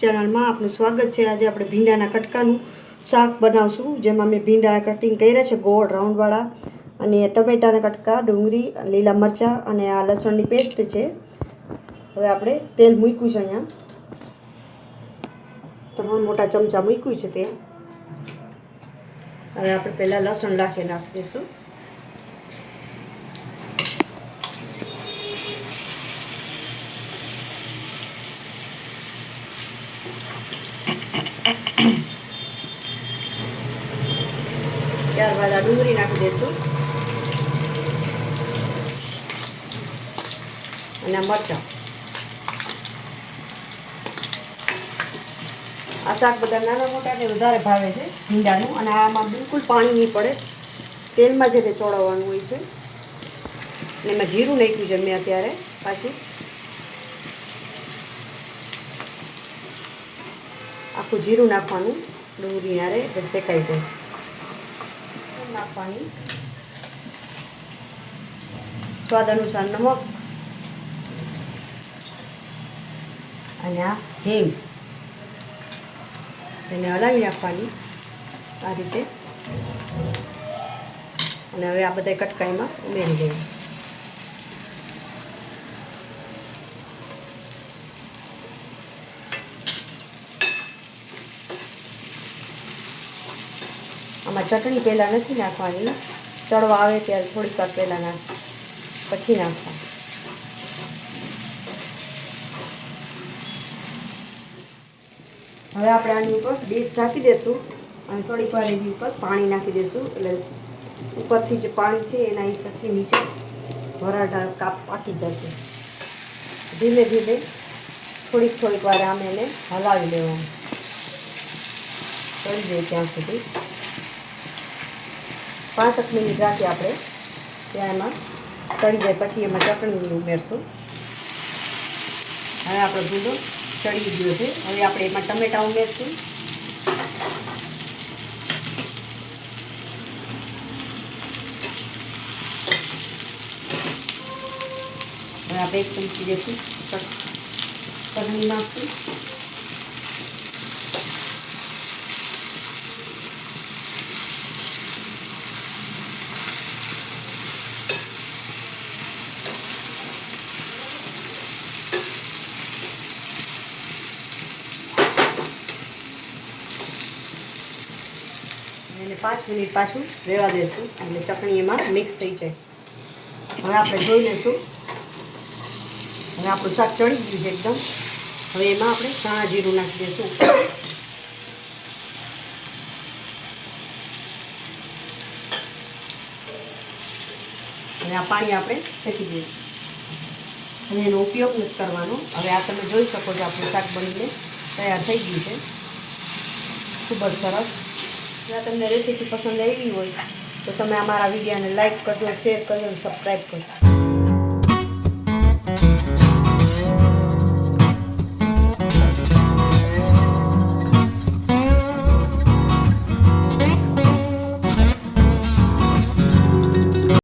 Channel में आपनु स्वागत है। आज આપણે ભીંડાના કટકાનું શાક બનાવશું, જેમાં મેં ભીંડા કટિંગ કર્યા છે ગોળ રાઉન્ડ વાળા, અને ટમેટાના કટકા, ડુંગળી, લીલા મરચાં અને આ લસણની પેસ્ટ છે। હવે આપણે તેલ મૂક્યું છે, અહીંયા 3 મોટા ચમચા મૂક્યું છે તેલ। હવે આપણે પહેલા લસણ નાખી દઈશું। ત્યારબાદ આ ડુંગળી નાખી દઈશું અને મરચાં। આ શાક બધા નાના મોટાને વધારે ભાવે છે ભીંડાનું, અને આમાં બિલકુલ પાણી નહીં પડે, તેલમાં જ તે ચોળવવાનું હોય છે। અને એમાં જીરું નાખ્યું છે મેં અત્યારે પાછું, આખું જીરું નાખવાનું ડુંગળી યારે એટલે શેકાઈ જાય। નાખવાની સ્વાદ અનુસાર નમક અને આ હિંગ, એને હલાવી નાખવાની આ રીતે। અને હવે આ બધા કટકાઈમાં ઉમેરી દઈએ। આમાં ચટણી પહેલાં નથી નાખવાની, ચડવા આવે ત્યારે થોડીક વાર પહેલાં પછી નાખવા। હવે આપણે આની ઉપર ડીશ ઢાંકી દઈશું અને થોડીક વાર એની ઉપર પાણી નાખી દઈશું, એટલે ઉપરથી જે પાણી છે એના હિસાબથી નીચે ભરાડા કાપ પાકી જશે। ધીમે ધીમે થોડીક વાર આમ એને હલાવી લેવાનું, કરી દઈએ ત્યાં સુધી 5 મિનિટ રાખીએ આપણે, ત્યાં એમાં ચડી જાય પછી એમાં ચટણી ઉમેરશું। હવે આપણો ભીંડો ચડી ગયો છે। હવે આપણે એમાં ટમેટાં ઉમેરશું, હવે આપણે 1 ચમચી જેટલી ચટણી નાખશું, એને 5 મિનિટ પાછું રહેવા દઈશું એટલે ચટણી એમાં મિક્સ થઈ જાય। હવે આપણે જોઈ લઈશું, હવે આપણું શાક ચડી ગયું છે એકદમ। હવે એમાં આપણે ધાણા જીરું નાખી દઈશું અને આ પાણી આપણે ફેંકી દઈશું અને એનો ઉપયોગ નથી કરવાનો। હવે આ તમે જોઈ શકો છો આપણું શાક બનીને તૈયાર થઈ ગયું છે, ખૂબ જ સરસ। જો તમને રેસીપી પસંદ આવી હોય તો તમે અમારા વિડીયોને લાઈક કરજો, શેર કરજો અને સબસ્ક્રાઈબ કરજો।